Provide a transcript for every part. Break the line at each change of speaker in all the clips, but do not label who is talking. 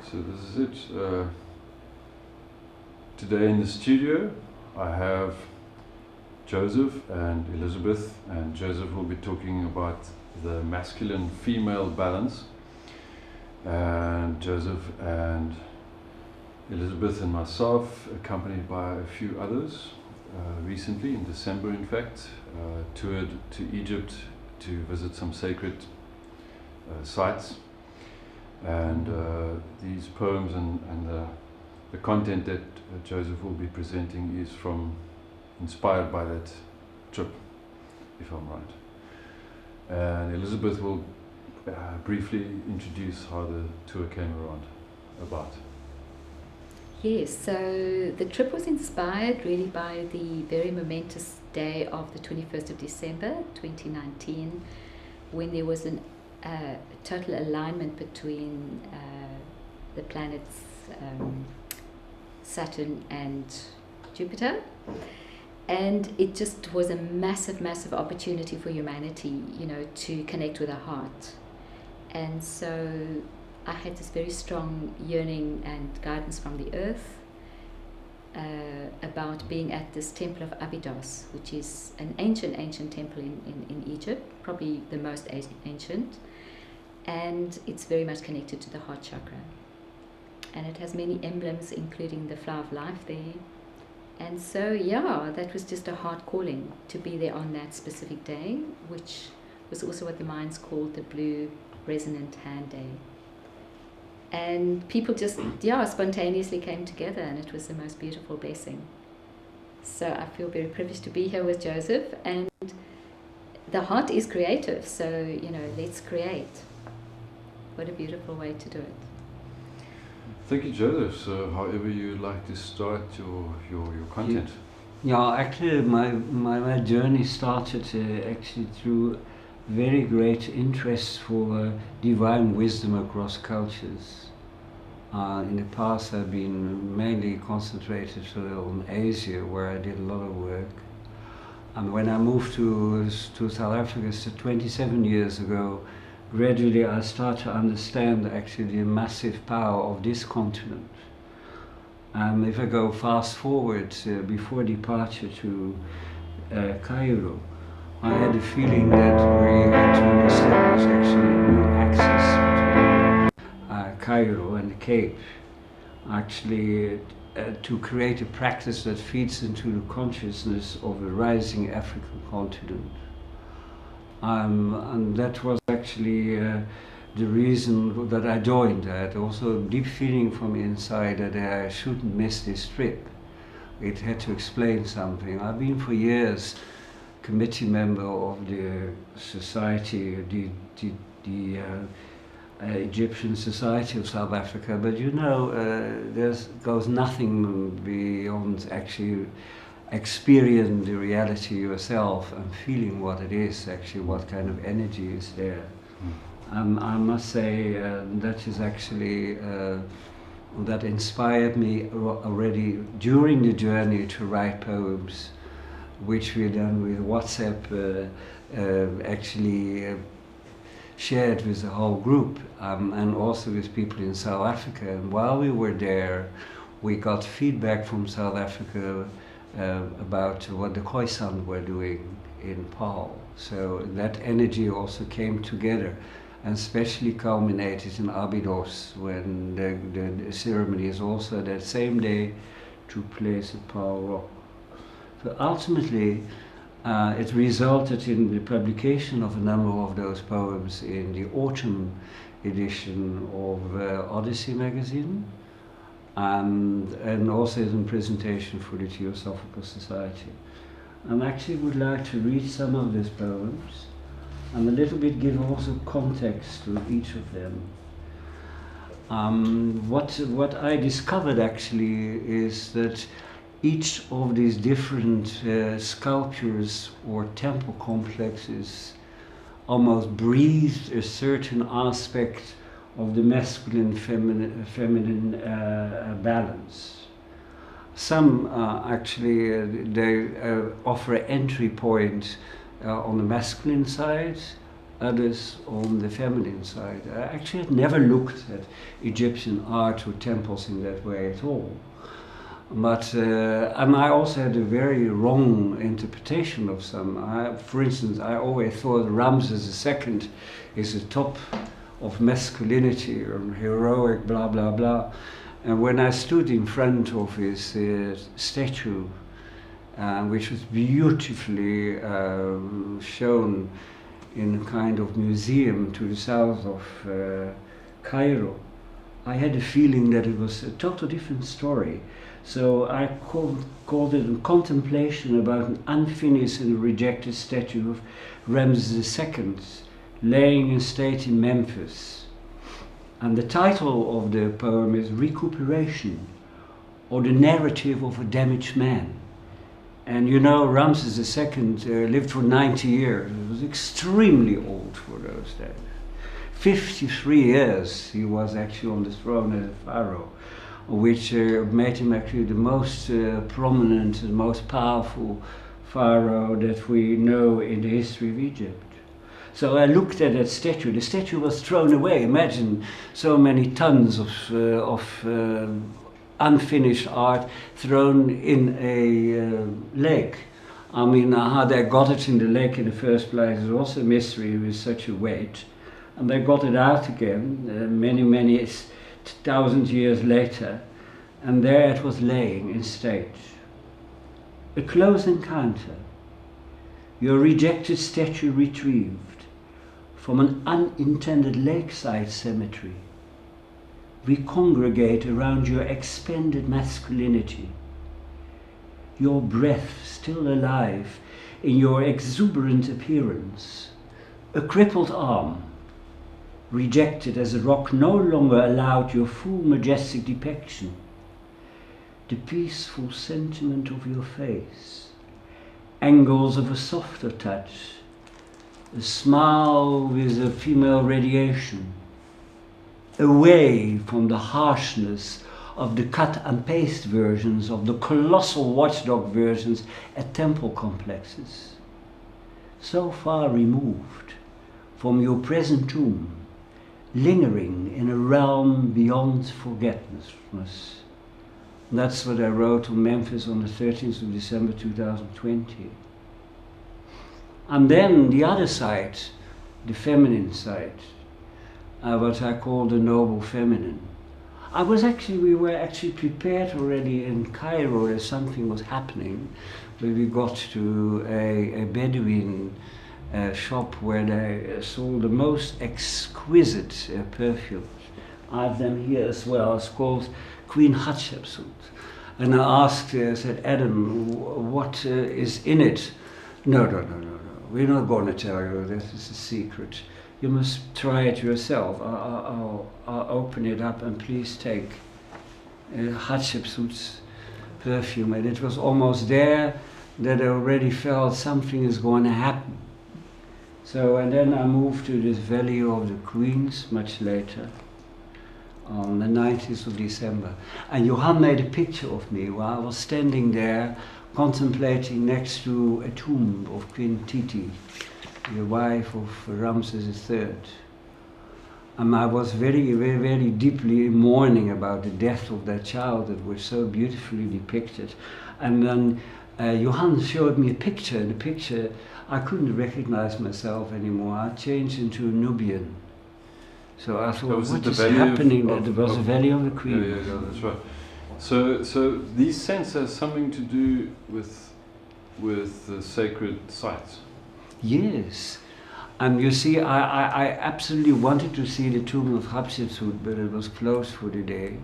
So this is it. Today in the studio I have Joseph and Elizabeth, and Joseph will be talking about the masculine-female balance, and Joseph and Elizabeth and myself, accompanied by a few others, recently in December in fact, toured to Egypt to visit some sacred sites, and these poems and the content that Joseph will be presenting is inspired by that trip, if I'm right. And Elizabeth will briefly introduce how the tour came about.
Yes, so the trip was inspired really by the very momentous day of the 21st of December 2019, when there was a total alignment between the planets Saturn and Jupiter. And it just was a massive, massive opportunity for humanity, to connect with our heart. And so I had this very strong yearning and guidance from the earth about being at this temple of Abydos, which is an ancient temple in Egypt, probably the most ancient. And it's very much connected to the heart chakra. And it has many emblems, including the flower of life there. And so, that was just a heart calling to be there on that specific day, which was also what the Mayans called the Blue Resonant Hand Day. And people just, spontaneously came together, and it was the most beautiful blessing. So I feel very privileged to be here with Joseph, and the heart is creative, so, let's create. What a beautiful way to do it.
Thank you, Joseph. So however you'd like to start your content.
Yeah, actually my journey started actually through very great interest for divine wisdom across cultures. In the past I've been mainly concentrated on Asia, where I did a lot of work. And when I moved to South Africa 27 years ago, gradually I start to understand actually the massive power of this continent. If I go fast forward before departure to Cairo, I had a feeling that we had to establish actually a new axis between Cairo and the Cape, actually to create a practice that feeds into the consciousness of a rising African continent. And that was actually the reason that I joined. I had also a deep feeling from inside that I shouldn't miss this trip. It had to explain something. I've been for years committee member of the society, the Egyptian Society of South Africa, but there goes nothing beyond actually experience the reality yourself and feeling what it is, actually what kind of energy is there. I must say that is actually that inspired me already during the journey to write poems, which we done with WhatsApp, actually shared with the whole group, and also with people in South Africa. And while we were there, we got feedback from South Africa about what the Koetsier were doing in Paarl. So that energy also came together, and especially culminated in Abydos, when the ceremony is also that same day took place at Paarl Rock. So ultimately, it resulted in the publication of a number of those poems in the autumn edition of Odyssey magazine, and also in presentation for the Theosophical Society. I actually would like to read some of these poems and a little bit give also context to each of them. What I discovered actually is that each of these different sculptures or temple complexes almost breathed a certain aspect of the masculine-feminine balance. Some actually they offer an entry point on the masculine side, others on the feminine side. I actually had never looked at Egyptian art or temples in that way at all. But and I also had a very wrong interpretation of some. For instance, I always thought Ramses II is the top of masculinity and heroic, blah blah blah. And when I stood in front of his statue, which was beautifully shown in a kind of museum to the south of Cairo, I had a feeling that it was a total different story. So I called it a contemplation about an unfinished and rejected statue of Ramses II laying in state in Memphis. And the title of the poem is Recuperation, or the narrative of a damaged man. And you know, Ramses II lived for 90 years. It was extremely old for those days. 53 years he was actually on the throne as a pharaoh, which made him actually the most prominent and most powerful pharaoh that we know in the history of Egypt. So I looked at that statue. The statue was thrown away. Imagine so many tons of unfinished art thrown in a lake. I mean, how they got it in the lake in the first place is also a mystery with such a weight. And they got it out again many thousand years later, and there it was laying in state. A close encounter. Your rejected statue retrieved from an unintended lakeside cemetery. We congregate around your expended masculinity, your breath still alive in your exuberant appearance, a crippled arm, rejected as a rock no longer allowed your full majestic depiction, the peaceful sentiment of your face, angles of a softer touch, a smile with a female radiation, away from the harshness of the cut and paste versions of the colossal watchdog versions at temple complexes, so far removed from your present tomb, lingering in a realm beyond forgetfulness. That's what I wrote on Memphis on the 13th of December 2020. And then the other side, the feminine side, what I call the noble feminine. We were actually prepared already in Cairo that something was happening, where we got to a Bedouin shop where they sold the most exquisite perfumes. I have them here as well. It's called Queen Hatshepsut. And I asked, I said, Adam, what is in it? No. We're not going to tell you. This is a secret. You must try it yourself. I'll open it up and please take Hatshepsut's perfume. And it was almost there that I already felt something is going to happen. So, and then I moved to this Valley of the Queens much later, on the 19th of December. And Johann made a picture of me while I was standing there contemplating next to a tomb of Queen Titi, the wife of Ramses III. And I was very deeply mourning about the death of that child that was so beautifully depicted. And then Johann showed me a picture, and the picture, I couldn't recognize myself anymore. I changed into a Nubian. So I thought, what is happening? There was a Valley of the Queen.
Yeah, that's right. So these scents have something to do with the sacred sites.
Yes. And you see, I absolutely wanted to see the tomb of Hatshepsut, but it was closed for the day.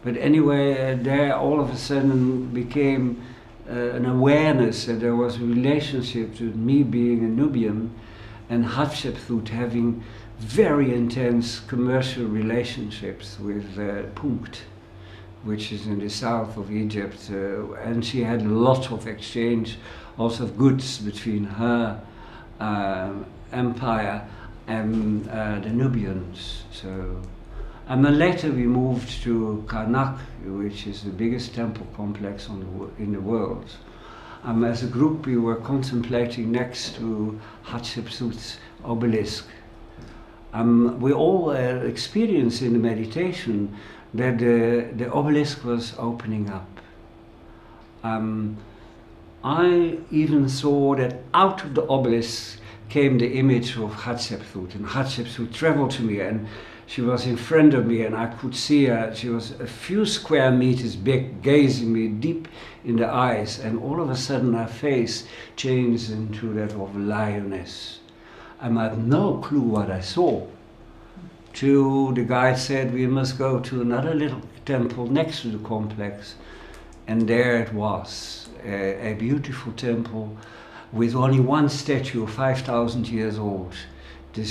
But anyway, there all of a sudden became an awareness that there was a relationship with me being a Nubian and Hatshepsut having very intense commercial relationships with Punkt, which is in the south of Egypt, and she had a lot of exchange also of goods between her empire and the Nubians. So, and then later we moved to Karnak, which is the biggest temple complex in the world. As a group we were contemplating next to Hatshepsut's obelisk. We all experience in the meditation that the obelisk was opening up. I even saw that out of the obelisk came the image of Hatshepsut, and Hatshepsut traveled to me, and she was in front of me, and I could see her. She was a few square meters big, gazing me deep in the eyes, and all of a sudden her face changed into that of a lioness. I had no clue what I saw. Till the guide said we must go to another little temple next to the complex, and there it was, a beautiful temple with only one statue, 5,000 years old. The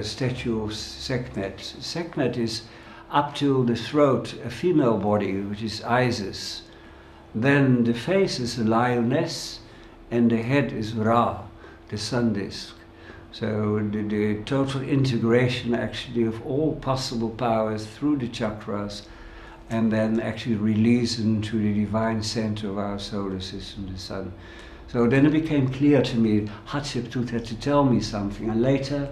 statue of Sekhmet. Sekhmet is up to the throat, a female body, which is Isis. Then the face is a lioness, and the head is Ra, the sun disk. So the total integration actually of all possible powers through the chakras, and then actually release into the divine center of our solar system, the sun. So then it became clear to me, Hatshepsut had to tell me something. And later,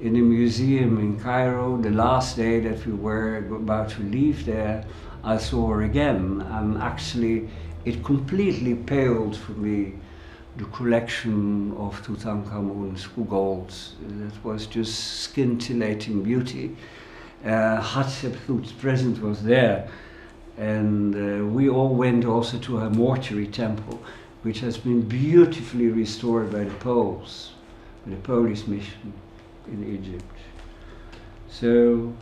in the museum in Cairo, the last day that we were about to leave there, I saw her again. And actually, it completely paled for me the collection of Tutankhamun's golds. That was just scintillating beauty. Hatshepsut's presence was there. And we all went also to her mortuary temple, which has been beautifully restored by the Poles, by the Polish mission in Egypt. So,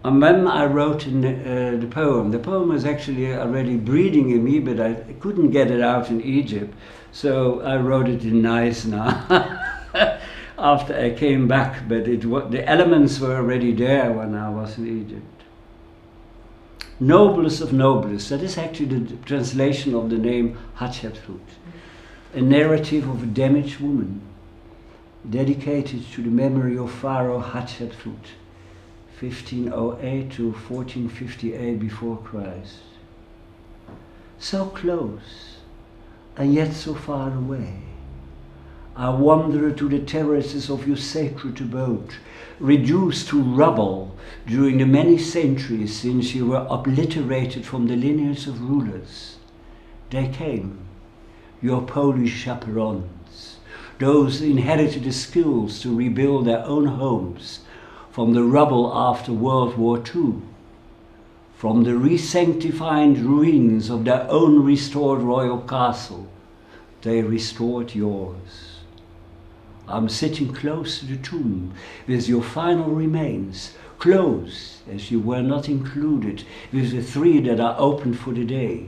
and then I wrote in the poem. The poem was actually already breathing in me, but I couldn't get it out in Egypt, so I wrote it in Nice now, after I came back, but the elements were already there when I was in Egypt. Noblest of noblest, that is actually the translation of the name Hatshepsut. A narrative of a damaged woman, dedicated to the memory of Pharaoh Hatshepsut, 1508 to 1458 before Christ. So close, and yet so far away. I wander to the terraces of your sacred abode, reduced to rubble during the many centuries since you were obliterated from the lineage of rulers. They came, your Polish chaperons, those who inherited the skills to rebuild their own homes from the rubble after World War II, from the re-sanctified ruins of their own restored royal castle. They restored yours. I'm sitting close to the tomb with your final remains, close as you were not included with the 3 that are open for the day.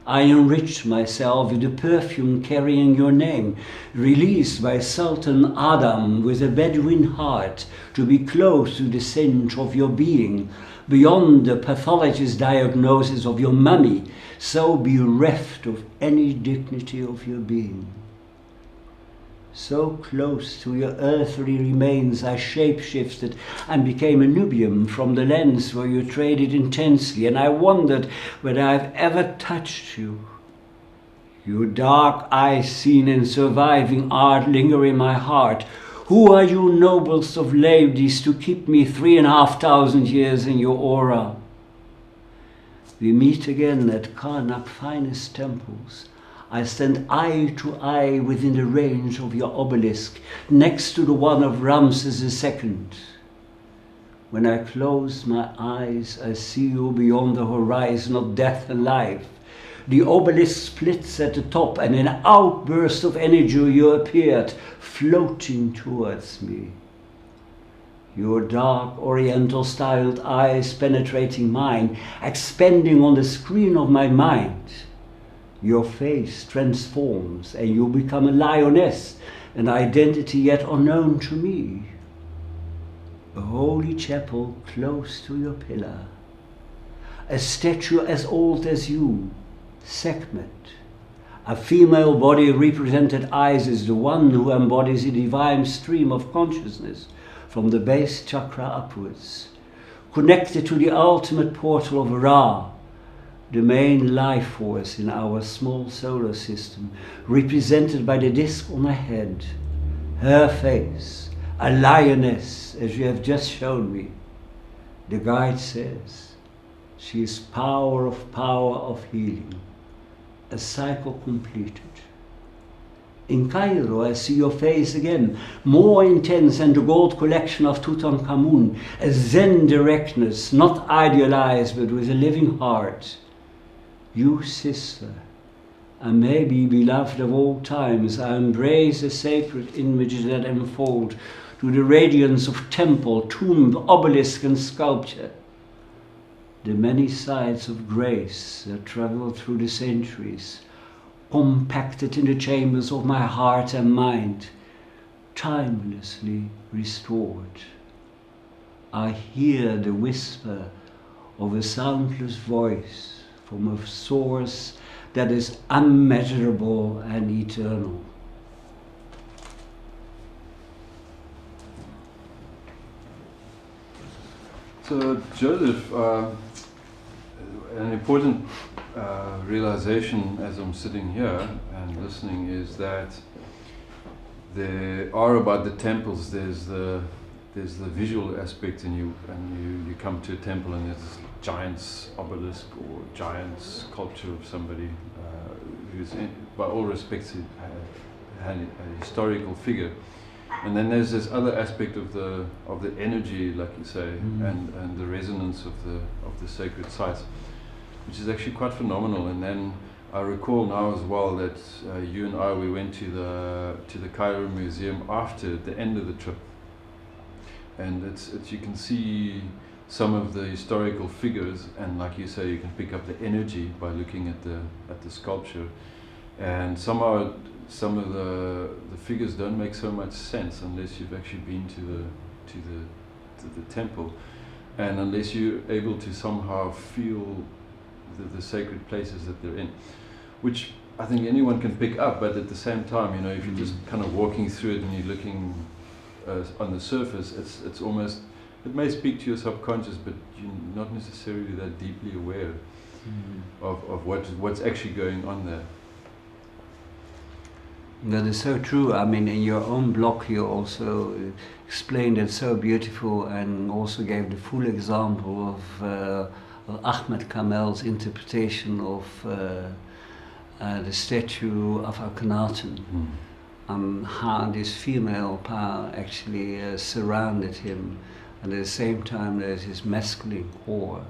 I enriched myself with the perfume carrying your name, released by Sultan Adam with a Bedouin heart to be close to the scent of your being, beyond the pathologist's diagnosis of your mummy, so bereft of any dignity of your being. So close to your earthly remains I shape-shifted and became a Nubian from the lands where you traded intensely, and I wondered whether I've ever touched you. Your dark eyes seen in surviving art linger in my heart. Who are you noblest of ladies to keep me 3,500 years in your aura? We meet again at Karnak finest temples. I stand eye to eye within the range of your obelisk, next to the one of Ramses II. When I close my eyes, I see you beyond the horizon of death and life. The obelisk splits at the top, and in an outburst of energy you appeared, floating towards me. Your dark oriental-styled eyes penetrating mine, expanding on the screen of my mind. Your face transforms and you become a lioness, an identity yet unknown to me. A holy chapel close to your pillar. A statue as old as you, Sekhmet. A female body represented Isis, the one who embodies a divine stream of consciousness from the base chakra upwards, connected to the ultimate portal of Ra, the main life force in our small solar system, represented by the disk on her head, her face, a lioness, as you have just shown me. The guide says, she is power of healing, a cycle completed. In Cairo, I see your face again, more intense than the gold collection of Tutankhamun, a Zen directness, not idealized, but with a living heart. You, sister, I may be beloved of all times. I embrace the sacred images that unfold to the radiance of temple, tomb, obelisk, and sculpture. The many sides of grace that travel through the centuries, compacted in the chambers of my heart and mind, timelessly restored. I hear the whisper of a soundless voice from a source that is unmeasurable and eternal.
So, Joseph, an important realization as I'm sitting here and listening is that there are about the temples. There's the visual aspect, and you come to a temple and there's this giant's obelisk or giant sculpture of somebody who's, by all respects, a historical figure. And then there's this other aspect of the energy, like you say, and the resonance of the sacred sites, which is actually quite phenomenal. And then I recall now as well that you and I, we went to the Cairo Museum after the end of the trip, and it's you can see some of the historical figures, and like you say, you can pick up the energy by looking at the sculpture, and somehow some of the figures don't make so much sense unless you've actually been to the temple, and unless you're able to somehow feel the sacred places that they're in, which I think anyone can pick up. But at the same time, you know, if you're just kind of walking through it and you're looking on the surface, it's almost, it may speak to your subconscious, but you're not necessarily that deeply aware of what's actually going on there.
That is so true. I mean, in your own blog you also explained it so beautiful, and also gave the full example of Ahmed Kamel's interpretation of the statue of Akhenaten. How this female power actually surrounded him, and at the same time there's his masculine core.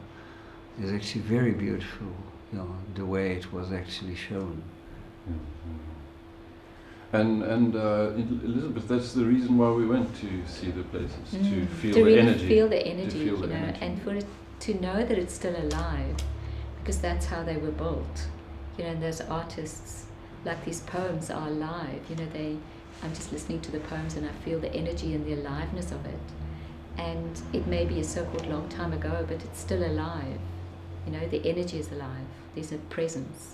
It's actually very beautiful, you know, the way it was actually shown.
And Elizabeth, that's the reason why we went to see the places, to feel
to
the
really
energy.
feel the energy,
feel
you
the
know,
energy.
and for it to know that it's still alive, because that's how they were built. You know, and those artists, like these poems are alive. You know, I'm just listening to the poems and I feel the energy and the aliveness of it. And it may be a so-called long time ago, but it's still alive. You know, the energy is alive. There's a presence.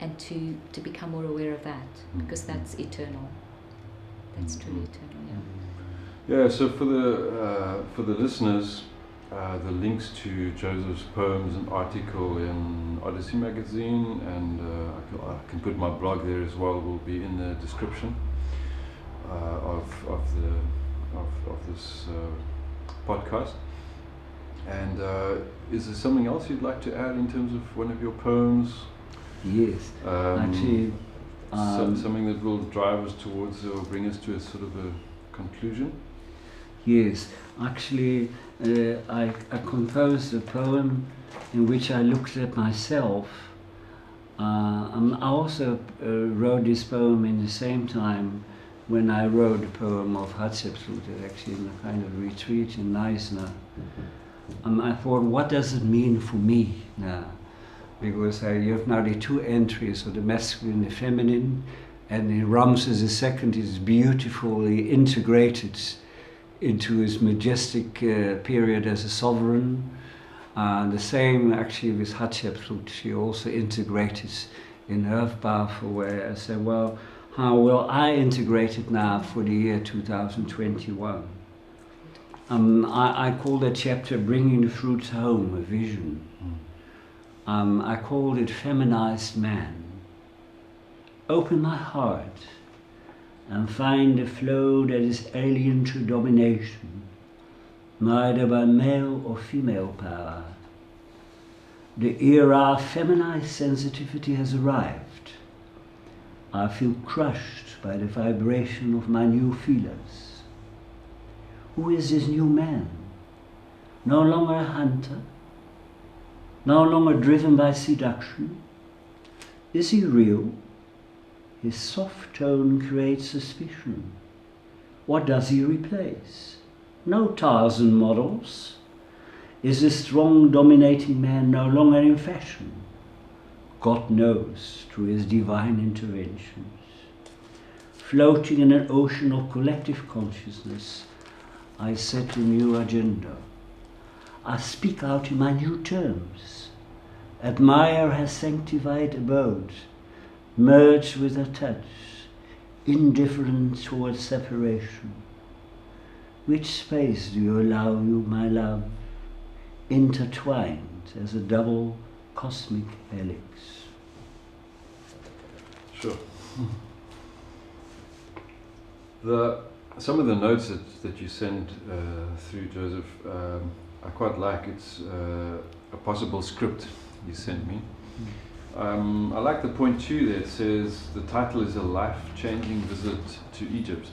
And to become more aware of that, because that's eternal. That's truly eternal,
Yeah, so for the listeners, the links to Joseph's poems and article in Odyssey magazine, and I can put my blog there as well, will be in the description of this podcast. And is there something else you'd like to add in terms of one of your poems?
Yes, actually,
something that will drive us towards or bring us to a sort of a conclusion?
Yes, actually, I composed a poem in which I looked at myself. I also wrote this poem in the same time when I wrote the poem of Hatshepsut, actually in a kind of retreat in Neisner. I thought, what does it mean for me now? Because you have now the two entries of the masculine and the feminine, and in Ramses II is beautifully integrated into his majestic period as a sovereign. The same actually with Hatshepsut, she also integrated in her powerful way. I said, well, how will I integrate it now for the year 2021? I call that chapter Bringing the Fruits Home, a Vision. I called it Feminized Man. Open my heart and find a flow that is alien to domination, neither by male or female power. The era of feminized sensitivity has arrived. I feel crushed by the vibration of my new feelers. Who is this new man? No longer a hunter, no longer driven by seduction. Is he real? His soft tone creates suspicion. What does he replace? No Tarzan models. Is the strong, dominating man no longer in fashion? God knows through his divine interventions. Floating in an ocean of collective consciousness, I set a new agenda. I speak out in my new terms. Admire her sanctified abode, merge with her touch, indifferent towards separation. Which space do you allow you, my love, intertwined as a double cosmic helix?
Sure. Some of the notes that you send through, Joseph, I quite like. It's a possible script you sent me. I like the point 2 there. It says the title is A Life-Changing Visit to Egypt.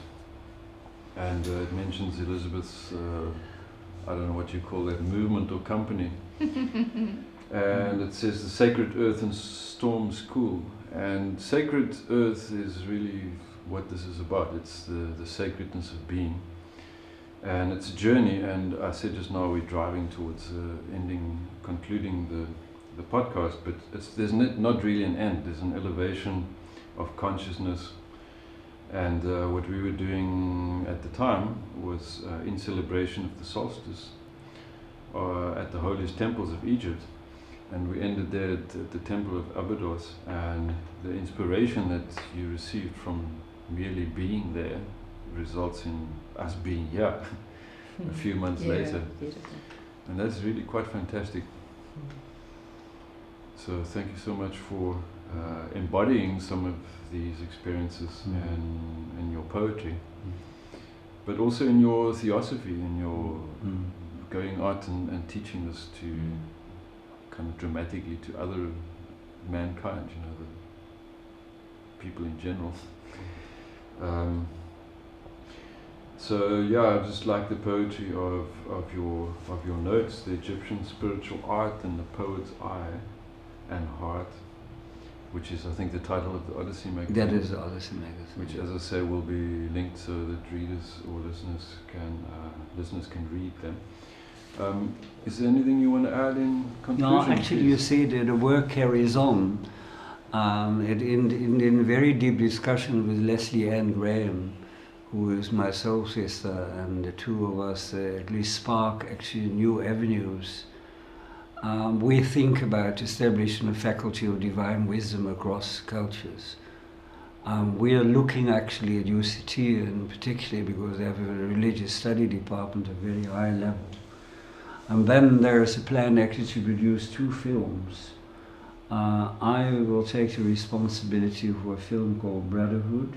And it mentions Elizabeth's, I don't know what you call that, movement or company. And it says the Sacred Earth and Storm School. And Sacred Earth is really what this is about. It's the sacredness of being. And it's a journey, and I said just now we're driving towards concluding the podcast, but there's not really an end. There's an elevation of consciousness. And what we were doing at the time was in celebration of the solstice at the holiest temples of Egypt. And we ended there at the temple of Abydos, and the inspiration that you received from merely being there results in us being here a few months later.
Beautiful.
And that's really quite fantastic. So thank you so much for embodying some of these experiences in your poetry, but also in your theosophy, in your going out and teaching this to kind of dramatically to other mankind, the people in general. So yeah, I just like the poetry of your notes, the Egyptian spiritual art and the poet's eye and heart, which is I think the title of the Odyssey magazine.
That is the Odyssey magazine.
Which, as I say, will be linked so that readers or listeners can read them. Is there anything you want to add in conclusion?
No, actually,
please?
you see that the work carries on. In very deep discussion with Leslie Ann Graham, who is my soul sister, and the two of us at least spark actually new avenues. We think about establishing a faculty of divine wisdom across cultures. We are looking actually at UCT, and particularly because they have a religious study department at a very high level. And then there is a plan actually to produce 2 films. I will take the responsibility for a film called Brotherhood,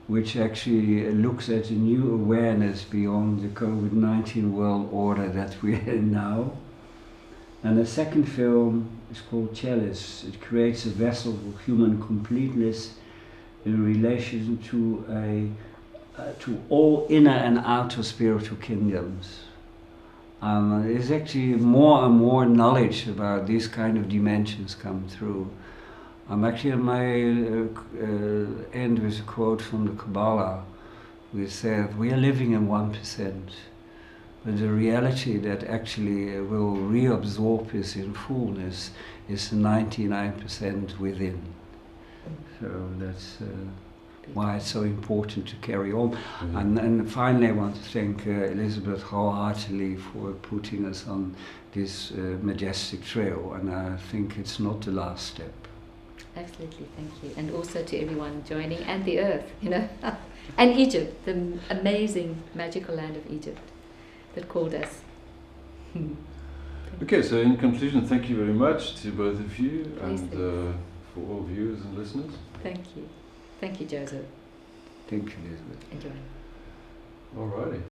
which actually looks at a new awareness beyond the COVID-19 world order that we're in now. And the second film is called Chalice. It creates a vessel of human completeness in relation to all inner and outer spiritual kingdoms. There's actually more and more knowledge about these kind of dimensions come through. I'm actually at my end with a quote from the Kabbalah, which says, we are living in 1%, but the reality that actually will reabsorb us in fullness is 99% within. So that's why it's so important to carry on. And finally I want to thank Elizabeth wholeheartedly for putting us on this majestic trail, and I think it's not the last step.
Absolutely, thank you. And also to everyone joining, and the earth, and Egypt, the amazing magical land of Egypt that called us.
Okay, so in conclusion, thank you very much to both of you and for all viewers and listeners.
Thank you. Thank you, Joseph.
Thank you, Elizabeth.
Enjoy.
Alrighty.